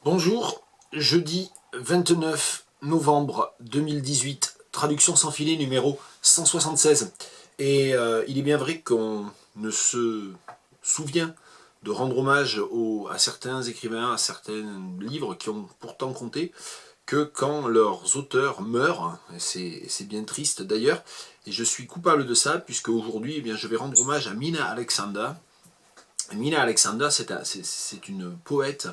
Bonjour, jeudi 29 novembre 2018, traduction sans filet numéro 176. Et il est bien vrai qu'on ne se souvient de rendre hommage à certains écrivains, à certains livres qui ont pourtant compté, que quand leurs auteurs meurent. C'est bien triste d'ailleurs, et je suis coupable de ça, puisque aujourd'hui je vais rendre hommage à Mina Alexander. Mina Alexander, c'est une poète,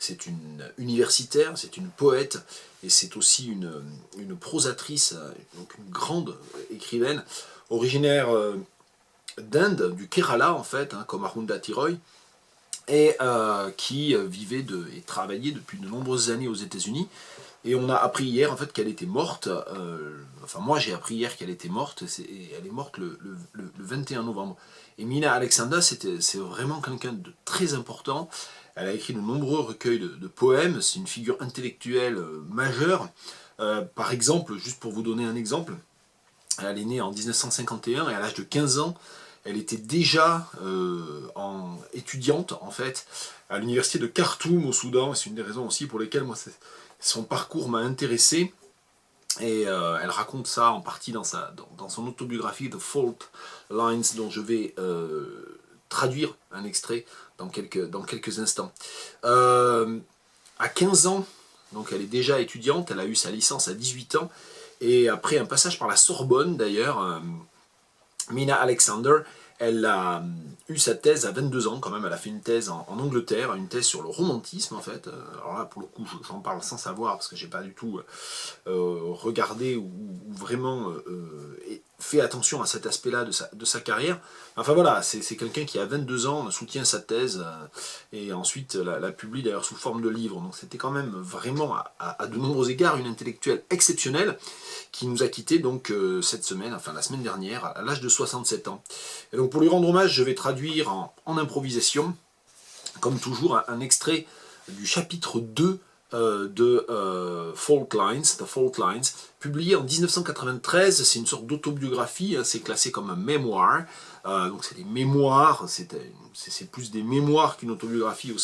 c'est une universitaire, c'est une poète, et c'est aussi une prosatrice, donc une grande écrivaine, originaire d'Inde, du Kerala en fait, comme Arundhati Roy, et qui vivait et travaillait depuis de nombreuses années aux États-Unis. Et on a appris hier en fait qu'elle était morte. Enfin, moi j'ai appris hier qu'elle était morte. Et elle est morte le 21 novembre. Et Mina Alexander, c'est vraiment quelqu'un de très important. Elle a écrit de nombreux recueils de poèmes. C'est une figure intellectuelle majeure. Par exemple, juste pour vous donner un exemple, elle est née en 1951 et à l'âge de 15 ans, elle était déjà étudiante en fait à l'université de Khartoum au Soudan. C'est une des raisons aussi pour lesquelles moi son parcours m'a intéressé. Et elle raconte ça en partie dans son autobiographie The Fault Lines, dont je vais traduire un extrait dans quelques instants. À 15 ans, donc elle est déjà étudiante, elle a eu sa licence à 18 ans, et après un passage par la Sorbonne d'ailleurs, Mina Alexander, elle a eu sa thèse à 22 ans quand même, elle a fait une thèse en Angleterre, une thèse sur le romantisme en fait. Alors là pour le coup j'en parle sans savoir parce que j'ai pas du tout regardé ou vraiment fait attention à cet aspect-là de sa carrière. Enfin voilà, c'est quelqu'un qui à 22 ans soutient sa thèse et ensuite la publie d'ailleurs sous forme de livre. Donc c'était quand même vraiment à de nombreux égards une intellectuelle exceptionnelle qui nous a quittés donc cette semaine, enfin la semaine dernière, à l'âge de 67 ans. Et donc pour lui rendre hommage, je vais traduire en improvisation, comme toujours, un extrait du chapitre 2 de Fault Lines, The Fault Lines, publié en 1993. C'est une sorte d'autobiographie, c'est classé comme un mémoire. Donc c'est des mémoires, c'est plus des mémoires qu'une autobiographie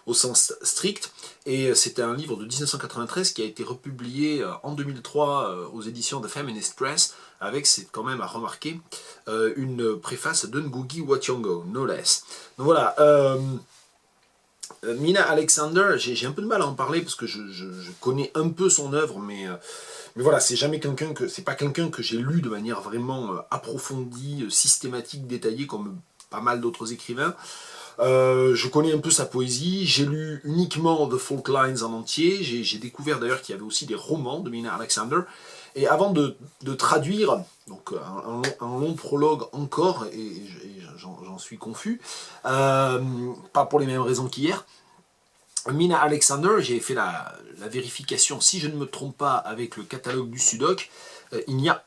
au sens strict. Et c'était un livre de 1993 qui a été republié en 2003 aux éditions de Feminist Press, avec, c'est quand même à remarquer, une préface de Ngugi wa Thiong'o, no less. Donc voilà. Mina Alexander, j'ai un peu de mal à en parler parce que je connais un peu son œuvre, mais voilà, c'est pas quelqu'un que j'ai lu de manière vraiment approfondie, systématique, détaillée comme pas mal d'autres écrivains. Je connais un peu sa poésie, j'ai lu uniquement The Fault Lines en entier, j'ai découvert d'ailleurs qu'il y avait aussi des romans de Mina Alexander, et avant de traduire, donc un long prologue encore, et j'en suis confus, pas pour les mêmes raisons qu'hier. Mina Alexander, j'ai fait la vérification, si je ne me trompe pas, avec le catalogue du Sudoc, il n'y a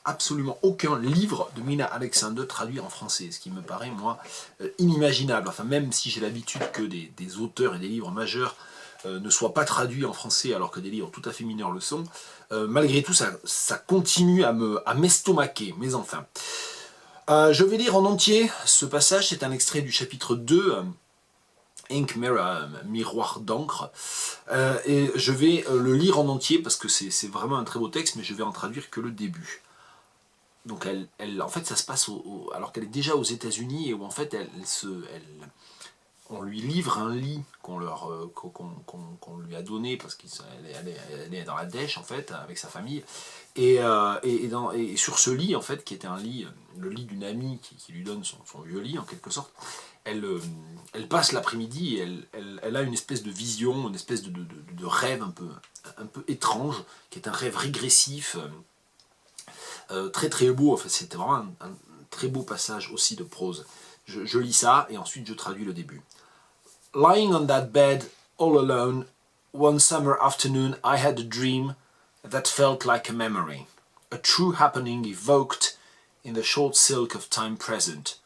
absolument aucun livre de Mina Alexander traduit en français, ce qui me paraît, moi, inimaginable. Enfin, même si j'ai l'habitude que des auteurs et des livres majeurs ne soient pas traduits en français alors que des livres tout à fait mineurs le sont, malgré tout, ça continue à m'estomaquer, mais enfin. Je vais lire en entier ce passage, c'est un extrait du chapitre 2, Ink Mirror, miroir d'encre, et je vais le lire en entier parce que c'est vraiment un très beau texte, mais je vais en traduire que le début. Donc en fait ça se passe alors qu'elle est déjà aux États-Unis et où en fait on lui livre un lit qu'on lui a donné parce qu'elle est dans la dèche en fait avec sa famille, et sur ce lit en fait qui était un lit, le lit d'une amie qui lui donne son vieux lit en quelque sorte, elle passe l'après-midi et elle a une espèce de vision, une espèce de rêve un peu étrange, qui est un rêve régressif, très très beau. Enfin, c'était vraiment un très beau passage aussi de prose. Je lis ça et ensuite je traduis le début. Lying on that bed, all alone, one summer afternoon I had a dream that felt like a memory, a true happening evoked in the short silk of time present,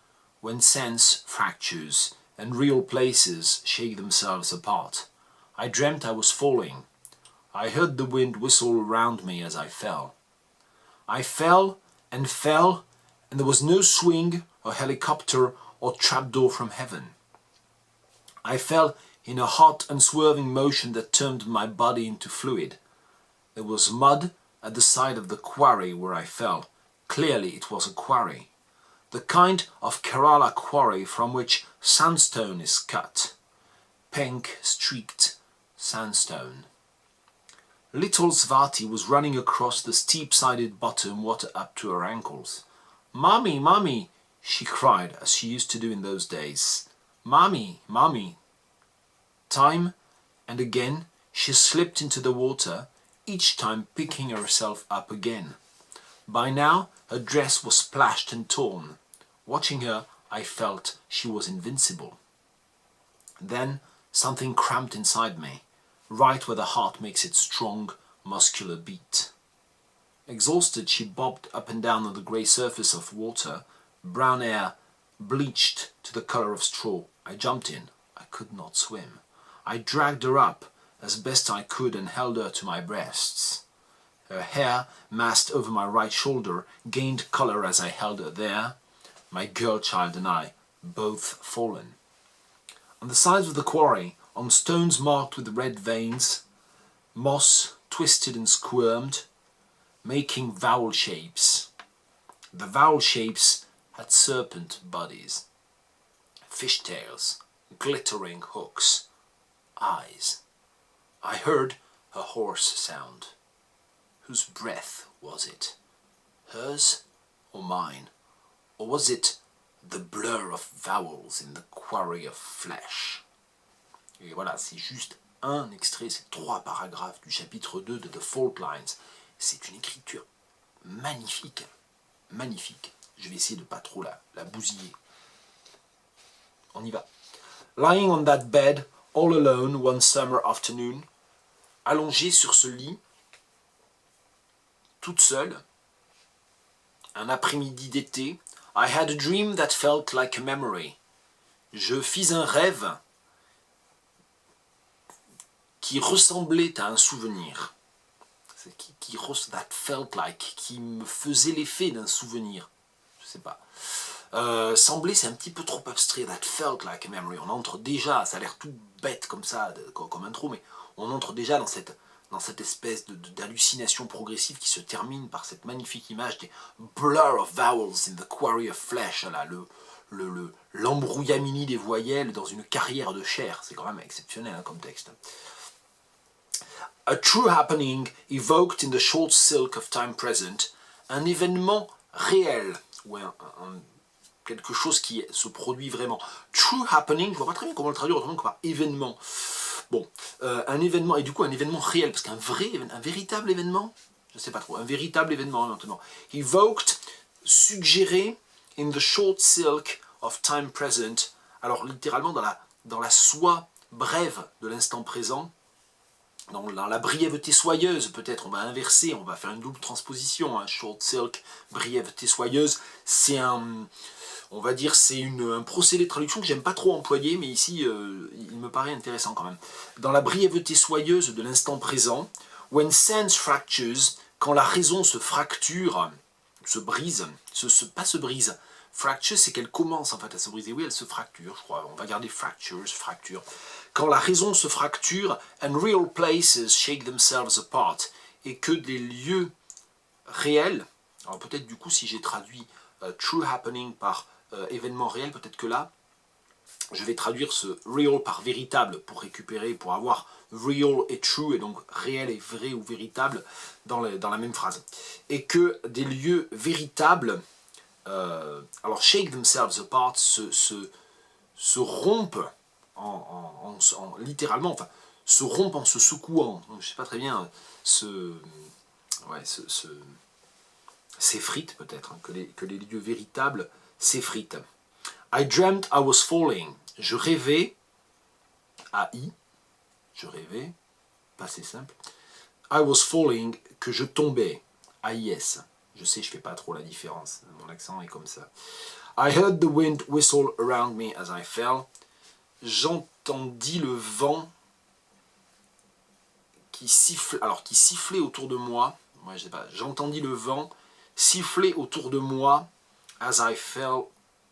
when sense fractures and real places shake themselves apart. I dreamt I was falling. I heard the wind whistle around me as I fell. I fell, and there was no swing or helicopter or trapdoor from heaven. I fell in a hot, unswerving motion that turned my body into fluid. There was mud at the side of the quarry where I fell. Clearly it was a quarry. The kind of Kerala quarry from which sandstone is cut. Pink, streaked sandstone. Little Svati was running across the steep-sided bottom, water up to her ankles. "Mommy, mommy," she cried, as she used to do in those days. "Mommy, mommy." Time and again she slipped into the water, each time picking herself up again. By now her dress was splashed and torn. Watching her, I felt she was invincible. Then something cramped inside me, right where the heart makes its strong, muscular beat. Exhausted, she bobbed up and down on the grey surface of water, brown hair bleached to the colour of straw. I jumped in. I could not swim. I dragged her up as best I could and held her to my breasts. Her hair, massed over my right shoulder, gained colour as I held her there, my girl child and I, both fallen. On the sides of the quarry, on stones marked with red veins, moss twisted and squirmed, making vowel shapes. The vowel shapes had serpent bodies, fishtails, glittering hooks, eyes. I heard a hoarse sound. Whose breath was it? Hers or mine? Or was it the blur of vowels in the quarry of flesh? Et voilà, c'est juste un extrait, c'est 3 paragraphes du chapitre 2 de The Fault Lines. C'est une écriture magnifique, magnifique. Je vais essayer de pas trop la bousiller. On y va. Lying on that bed, all alone, one summer afternoon, allongée sur ce lit, toute seule, un après-midi d'été, I had a dream that felt like a memory. Je fis un rêve qui ressemblait à un souvenir. That felt like, qui me faisait l'effet d'un souvenir. Je sais pas. Sembler, c'est un petit peu trop abstrait. That felt like a memory. On entre déjà, ça a l'air tout bête comme ça, comme intro, mais on entre déjà dans cette espèce d'hallucination progressive qui se termine par cette magnifique image des blur of vowels in the quarry of flesh, là, l'embrouillamini des voyelles dans une carrière de chair. C'est quand même exceptionnel hein, comme texte. A true happening evoked in the short silk of time present, un événement réel, ou quelque chose qui se produit vraiment. True happening, je vois pas très bien comment le traduire autrement que par événement. Bon, un événement, et du coup un événement réel, parce qu'un véritable événement, je sais pas trop, un véritable événement maintenant. Evoked, suggéré, in the short silk of time present, alors littéralement dans la soie brève de l'instant présent, dans la brièveté soyeuse peut-être, on va inverser, on va faire une double transposition, hein, short silk, brièveté soyeuse, c'est on va dire c'est un procédé de traduction que j'aime pas trop employer, mais ici il me paraît intéressant quand même. Dans la brièveté soyeuse de l'instant présent, when sense fractures, quand la raison se fracture, se brise, pas se brise, fracture c'est qu'elle commence en fait à se briser, oui elle se fracture je crois, on va garder fractures, fracture. Quand la raison se fracture, and real places shake themselves apart, et que des lieux réels, alors peut-être du coup si j'ai traduit true happening par événement réel, peut-être que là, je vais traduire ce real par véritable pour récupérer, pour avoir real et true, et donc réel et vrai ou véritable dans la même phrase. Et que des lieux véritables, alors shake themselves apart, se rompent littéralement, enfin, se rompent en se secouant, donc, je sais pas très bien, s'effritent peut-être, hein, que les lieux véritables s'effritent. I dreamt I was falling. Je rêvais, AI, je rêvais, passé simple. I was falling, que je tombais, AIS. Je sais, je fais pas trop la différence, mon accent est comme ça. I heard the wind whistle around me as I fell. J'entendis le vent qui sifflait autour de moi. Moi, je sais pas. J'entendis le vent siffler autour de moi as I fell,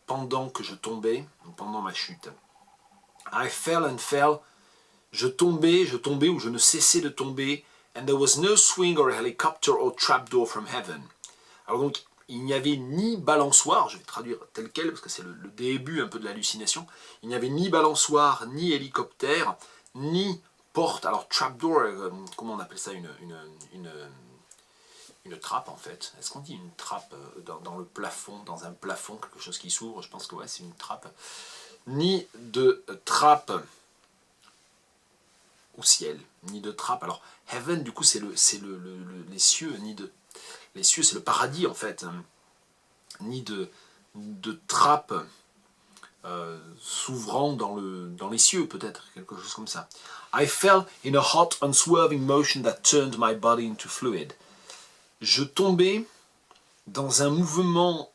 pendant que je tombais, pendant ma chute. I fell and fell, Je tombais ou je ne cessais de tomber. And there was no swing or helicopter or trapdoor from heaven. Alors donc, il n'y avait ni balançoire, je vais traduire tel quel, parce que c'est le début un peu de l'hallucination. Il n'y avait ni balançoire, ni hélicoptère, ni porte. Alors trapdoor, comment on appelle ça, une trappe en fait. Est-ce qu'on dit une trappe dans le plafond, dans un plafond, quelque chose qui s'ouvre? Je pense que ouais, c'est une trappe. Ni de trappe au ciel, ni de trappe. Alors, heaven, du coup, c'est les cieux, les cieux, c'est le paradis, en fait. Ni de trappe s'ouvrant dans les cieux, peut-être, quelque chose comme ça. I fell in a hot, unswerving motion that turned my body into fluid. Je tombais dans un mouvement,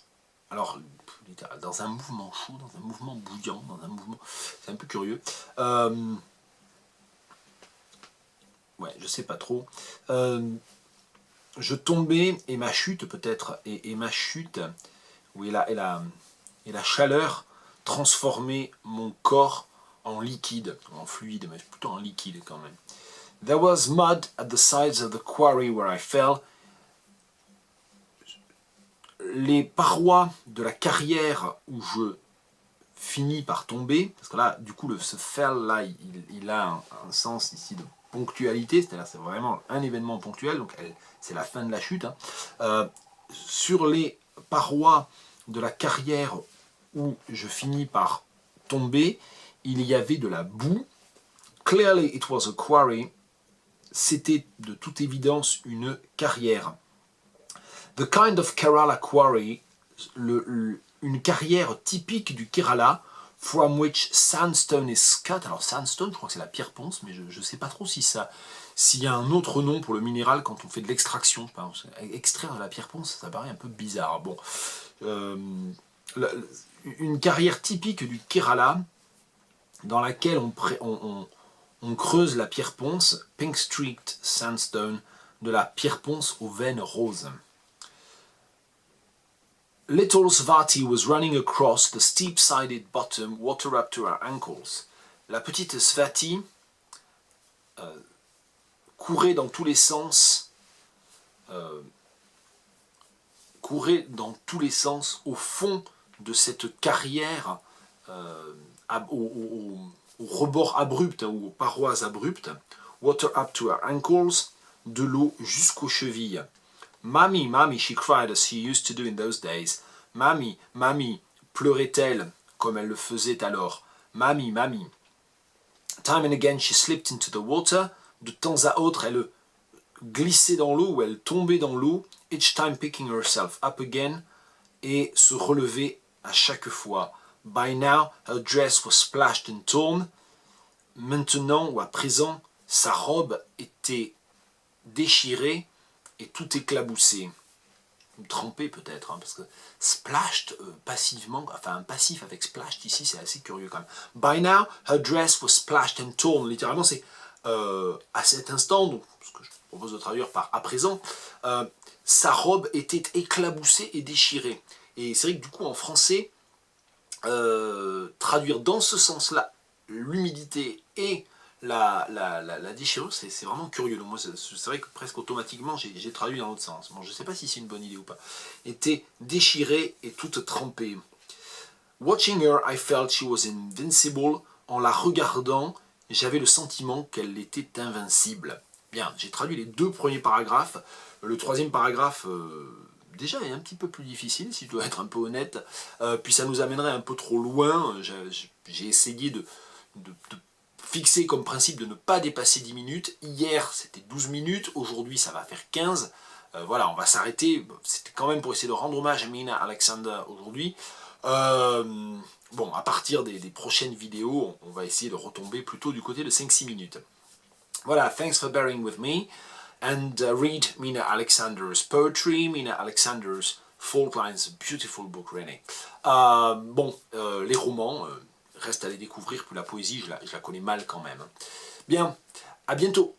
alors, dans un mouvement chaud, dans un mouvement bouillant, dans un mouvement, c'est un peu curieux. Ouais, je sais pas trop. Je tombais et ma chute peut-être, et ma chute, oui, et la chaleur transformait mon corps en liquide, en fluide, mais plutôt en liquide quand même. There was mud at the sides of the quarry where I fell. Les parois de la carrière où je finis par tomber, parce que là, du coup, ce fell là, il a un sens ici de ponctualité, c'est-à-dire c'est vraiment un événement ponctuel, donc c'est la fin de la chute. Sur les parois de la carrière où je finis par tomber, il y avait de la boue. Clearly it was a quarry. C'était de toute évidence une carrière. The kind of Kerala quarry, une carrière typique du Kerala, from which sandstone is cut. Alors sandstone, je crois que c'est la pierre ponce, mais je ne sais pas trop s'il y a un autre nom pour le minéral quand on fait de l'extraction. Extraire de la pierre ponce, ça paraît un peu bizarre. Bon, une carrière typique du Kerala, dans laquelle on creuse la pierre ponce, pink streaked sandstone, de la pierre ponce aux veines roses. Little Svati was running across the steep-sided bottom, water up to her ankles. La petite Svati courait dans tous les sens, au fond de cette carrière, au rebord abrupt, ou aux parois abruptes. Water up to her ankles, de l'eau jusqu'aux chevilles. Mammy, Mammy, she cried as she used to do in those days. Mammy, Mammy, pleurait-elle comme elle le faisait alors. Mammy, Mammy. Time and again she slipped into the water. De temps à autre, elle glissait dans l'eau ou elle tombait dans l'eau. Each time picking herself up again. Et se relevait à chaque fois. By now, her dress was splashed and torn. Maintenant ou à présent, sa robe était déchirée et tout éclaboussé. Trempé peut-être, parce que splashed passivement, enfin un passif avec splashed ici, c'est assez curieux quand même. By now, her dress was splashed and torn. Littéralement, c'est à cet instant, donc, ce que je propose de traduire par à présent, sa robe était éclaboussée et déchirée. Et c'est vrai que du coup, en français, traduire dans ce sens-là l'humidité et la déchirure, c'est vraiment curieux. Donc moi, c'est vrai que presque automatiquement, j'ai traduit dans l'autre sens. Bon, je ne sais pas si c'est une bonne idée ou pas. Était déchirée et toute trempée. Watching her, I felt she was invincible. En la regardant, j'avais le sentiment qu'elle était invincible. Bien, j'ai traduit les deux premiers paragraphes. Le troisième paragraphe, déjà, est un petit peu plus difficile, si je dois être un peu honnête. Puis ça nous amènerait un peu trop loin. J'ai essayé de fixé comme principe de ne pas dépasser 10 minutes. Hier, c'était 12 minutes. Aujourd'hui, ça va faire 15. Voilà, on va s'arrêter. C'était quand même pour essayer de rendre hommage à Mina Alexander aujourd'hui. Bon, à partir des prochaines vidéos, on va essayer de retomber plutôt du côté de 5-6 minutes. Voilà, thanks for bearing with me. And read Mina Alexander's poetry, Mina Alexander's Fault Lines, beautiful book, really. Les romans... reste à les découvrir, puis la poésie, je la connais mal quand même. Bien, à bientôt.